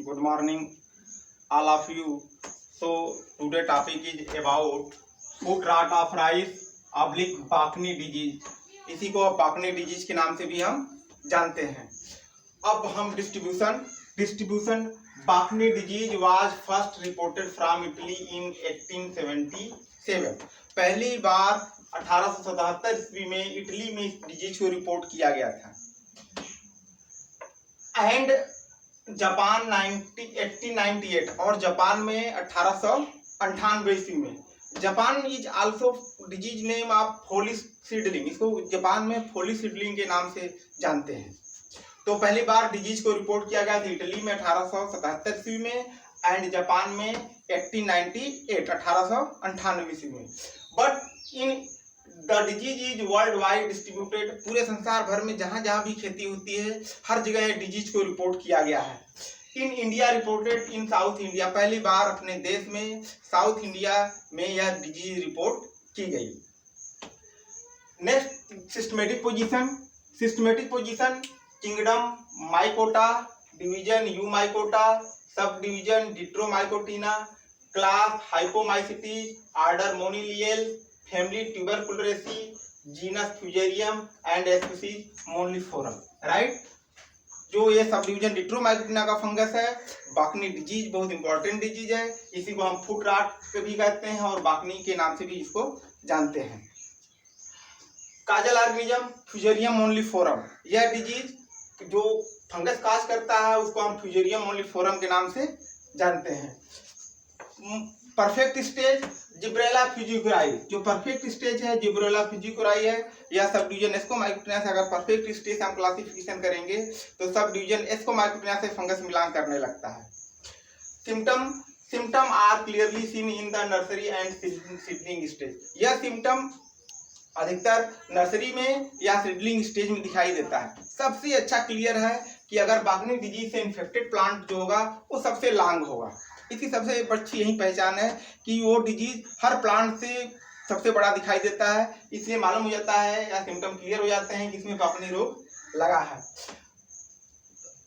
Good morning, all of you. So today topic is about foot rot of rice oblique Bakanae disease. इसी को बाकनी disease के नाम से भी हम जानते हैं. अब हम distribution Bakanae disease was first reported from Italy in 1877. पहली बार 1877 ईस्वी में इटली में इस डिजीज को रिपोर्ट किया गया था. एंड जापान 1898 और जापान में 1898 ईस्वी में. Japan is also disease name of foolish seedling. इसको जापान में फोली सीडलिंग के नाम से जानते हैं. तो पहली बार डिजीज को रिपोर्ट किया गया था इटली में 1877 ईस्वी में एंड जापान में 1898 ईस्वी में. But in the disease is world wide distributed. पूरे संसार भर में जहां जहां भी खेती होती है हर जगह डिजीज को रिपोर्ट किया गया है. In India reported in south India. पहली बार अपने देश में साउथ इंडिया में यह डिजीज रिपोर्ट की गई. Next systematic position kingdom Mycota, division Eumycota, subdivision Deuteromycotina, class Hyphomycetes, order Moniliales, family Tuberculariaceae, genus Fusarium and species moniliforme. Right. जो ये सब डिवीजन डिट्रोमाइकोटिना का फंगस है. बाकनी डिजीज बहुत important disease है. इसी को हम फुट रॉट भी कहते हैं और बाकनी के नाम से भी इसको जानते हैं. काजल ऑर्गेनिज्म फ्यूजेरियम मोनिलिफोरम. यह डिजीज जो फंगस काज करता है उसको हम फ्यूजेरियम मोनिलिफोरम के नाम से जानते हैं. Perfect stage Gibberella fujikuroi. जो परफेक्ट स्टेज है जिब्रेला फ्यूजिकुराई है. यह सब डिवीजन एस्कोमाइकोटिना से अगर परफेक्ट स्टेज से हम क्लासिफिकेशन करेंगे तो सब डिवीजन एस्कोमाइकोटिना से फंगस मिलान करने लगता है. Symptom are clearly seen in the nursery and seedling stage. यह सिम्टम अधिकतर नर्सरी में या सीडलिंग स्टेज में दिखाई देता है. सबसे अच्छा क्लियर है कि अगर बाकनी डिजीज से इन्फेक्टेड प्लांट जो होगा वो सबसे लॉन्ग होगा. इसकी सबसे अच्छी यही पहचान है कि वो डिजीज हर प्लांट से सबसे बड़ा दिखाई देता है. इसलिए मालूम हो जाता है या सिम्टम क्लियर हो जाते हैं कि इसमें बाकनी रोग लगा है.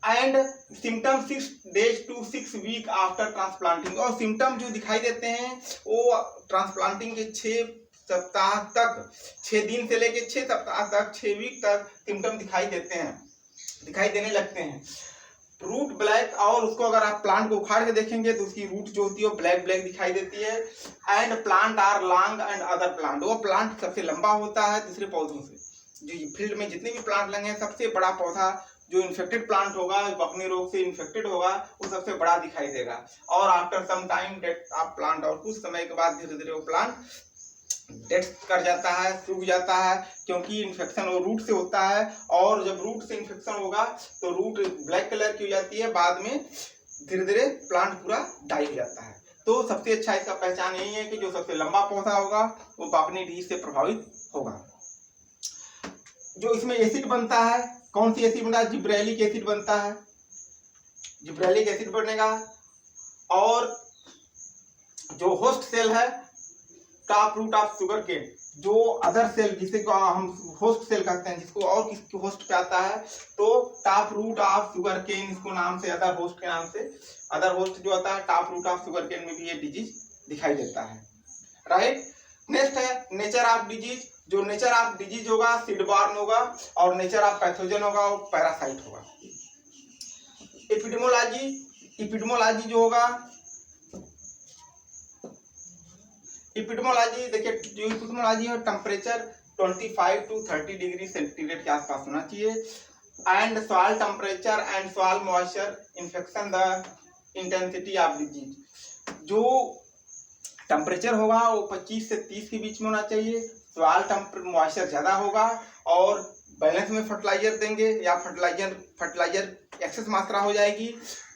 And symptom 6 days to 6 weeks after transplanting. और सिम्टम जो दिखाई देते हैं वो ट्रांसप्लांटिंग के 6 सप्ताह तक, 6 दिन से लेके 6 सप्ताह तक, 6 वीक तक सिम्टम दिखाई देने लगते हैं. Root black. और उसको अगर आप प्लांट को उखाड़ के देखेंगे तो उसकी रूट जो होती है वो ब्लैक दिखाई देती है. And plant are long and other plant. वो प्लांट सबसे लंबा होता है दूसरे पौधों से. जो फील्ड में जितने भी प्लांट लगे हैं सबसे बड़ा पौधा जो इन्फेक्टेड प्लांट होगा, बाकनी रोग से इन्फेक्टेड होगा, वो सबसे बड़ा दिखाई देगा. और after some time death of plant. और कुछ समय के बाद धीरे धीरे वो प्लांट डेथ कर जाता है, सूख जाता है, क्योंकि इन्फेक्शन वो रूट से होता है. और जब रूट से इन्फेक्शन होगा तो रूट ब्लैक कलर की हो जाती है. बाद में धीरे धीरे प्लांट पूरा डाई हो जाता है. तो सबसे अच्छा इसका पहचान यही है कि जो सबसे लंबा पौधा होगा वो बाकनी डिजीज से प्रभावित होगा. जो इसमें एसिड बनता है, कौन सी एसिड बनता है? जिब्रेलिक एसिड बनता है. जिब्रेलिक एसिड बनेगा. और जो होस्ट सेल है top root of sugar cane, जो अदर सेल जिसे को हम होस्ट सेल कहते हैं, जिसको और किसी होस्ट पे आता है तो top root of sugar cane इसको नाम से, अदर होस्ट के नाम से, अदर होस्ट जो आता है top root of sugar cane में भी ये डिजीज दिखाई देता है. राइट. नेक्स्ट है नेचर ऑफ डिजीज. जो नेचर ऑफ डिजीज होगा सीडबॉर्न होगा और नेचर ऑफ पैथोजन होगा वो पैरासाइट होगा. एपिडेमोलॉजी जो होगा, एपिडेमोलॉजी देखिए, जो एपिडेमोलॉजी है टेम्परेचर 25 to 30 डिग्री सेंटीग्रेड के आसपास होना चाहिए. And soil temperature and soil moisture infection the intensity of disease. जो टेम्परेचर होगा वो 25 से 30 के बीच में होना चाहिए. सॉइल मॉइस्चर ज़्यादा होगा और बैलेंस में फर्टिलाइजर देंगे या फर्टिलाइजर एक्सेस मात्रा हो जाएगी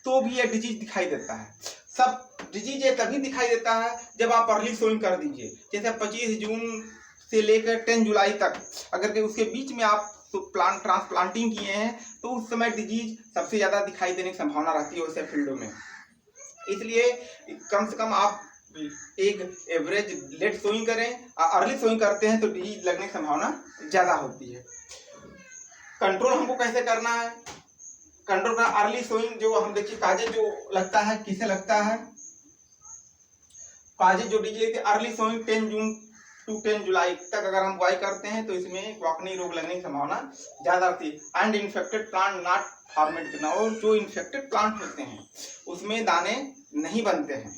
तो भी ये डिजीज दिखाई देता है. सब डिजीज ये तभी दिखाई देता है जब आप अर्ली सोइंग कर दीजिए. जैसे 25 जून से लेकर 10 जुलाई तक अगर के उसके बीच में आप प्लांट ट्रांसप्लांटिंग किए हैं तो उस समय डिजीज सबसे ज़्यादा दिखाई देने की संभावना रहती है वैसे फील्डों में. इसलिए कम से कम आप एक एवरेज लेट सोइंग करें. अर्ली सोइंग करते हैं तो डिजीज लगने की संभावना ज़्यादा होती है. कंट्रोल हमको कैसे करना है? कंट्रोल का अर्ली सोइंग जो हम देखिए काजे जो लगता है किसे लगता है, काजे जो disease early sowing 10 June to 10 July तक अगर हम बुआई करते हैं तो इसमें कॉकनी रोग लगने की संभावना ज्यादा रहती है। And infected plant not format करना, और जो इन्फेक्टेड प्लांट होते हैं उसमें दाने नहीं बनते हैं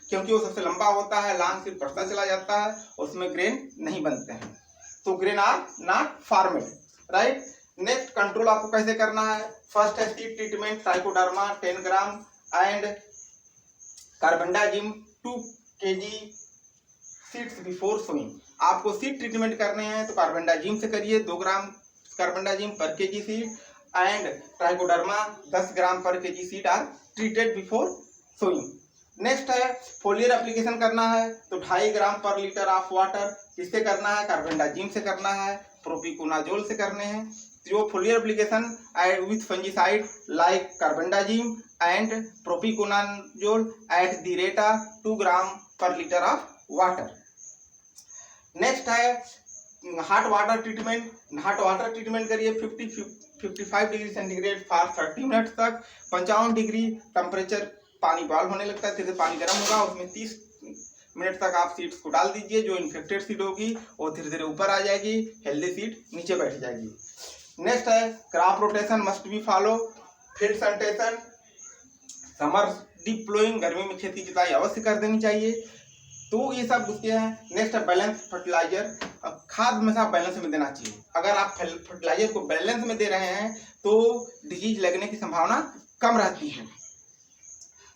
क्योंकि वो सबसे लंबा होता है, लांग से बढ़ता चला जाता है, उसमें ग्रेन नहीं बनते हैं, तो grain are not formed, right. Next control आपको कैसे करना है, फर्स्ट है seed treatment, Trichoderma 10 gram and carbendazim 2 kg seeds before sowing. आपको सीड ट्रीटमेंट करने हैं तो कार्बेंडाजिम से करिए, 2 gram carbendazim per KG seed and Trichoderma 10 gram per KG seed are treated before sowing. Next है फोलियर एप्लीकेशन करना है तो 2.5 ग्राम पर लीटर ऑफ वाटर, किससे करना है, कार्बेंडाजिम से करना है, प्रोपिकोनाजोल से करने हैं। जो फोलियर application with fungicide like carbendazim and propiconazole at the rate of 2 ग्राम पर लीटर ऑफ वाटर। नेक्स्ट है hot water treatment, hot water treatment करिए 55 डिग्री सेंटीग्रेड फॉर 30 मिनट तक, 55 डिग्री टेम्परेचर पानी बॉयल होने लगता है, फिर पानी गर्म होगा, उसमें 30 मिनट तक आप सीड्स को डाल दीजिए। जो इन्फेक्टेड सीड होगी वो धीरे धीरे ऊपर आ जाएगी, हेल्दी सीड नीचे बैठ जाएगी। नेक्स्ट है crop rotation must be follow, field sanitation, summer deep ploughing, गर्मी में खेती जुताई अवश्य कर देनी चाहिए। तो ये सब उसके हैं। नेक्स्ट है बैलेंस फर्टिलाइजर, खाद हमेशा बैलेंस में देना चाहिए। अगर आप फर्टिलाइजर को बैलेंस में दे रहे हैं तो डिजीज लगने की संभावना कम रहती है।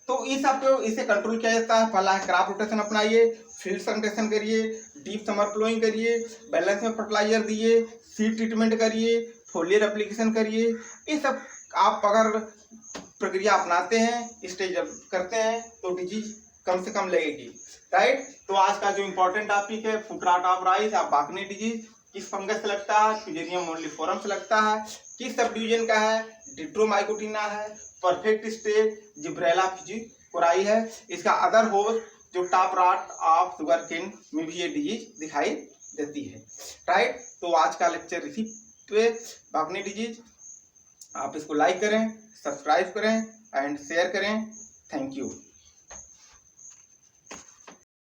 तो इस सब को इसे कंट्रोल किया जाता है। पहला है क्रॉप रोटेशन अपनाइए, फील्ड सैनिटेशन करिए, डीप समर प्लोइंग करिए, बैलेंस में फर्टिलाइजर दिए, सीड ट्रीटमेंट करिए, फोलियर एप्लीकेशन करिए। ये सब आप अगर प्रक्रिया अपनाते हैं, स्टेज करते हैं तो डिजीज कम से कम लगेगी, राइट। तो आज का जो इम्पोर्टेंट टॉपिक है फुट रॉट ऑफ राइस या बाकनी डिजीज किस फंगस से लगता है, फ्यूजेरियम मोल्डिफोरम से लगता है, किस सब डिवीजन का है, डिट्रोमाइकोटिना है, परफेक्ट स्टेज जिब्रेला फिजिकोराई है। इसका अदर होस्ट जो top rot of sugar cane में भी ये डिजीज दिखाई देती है, राइट। तो आज का लेक्चर इसी पे बाकनी डिजीज, आप इसको लाइक करें, सब्सक्राइब करें एंड शेयर करें। Thank you.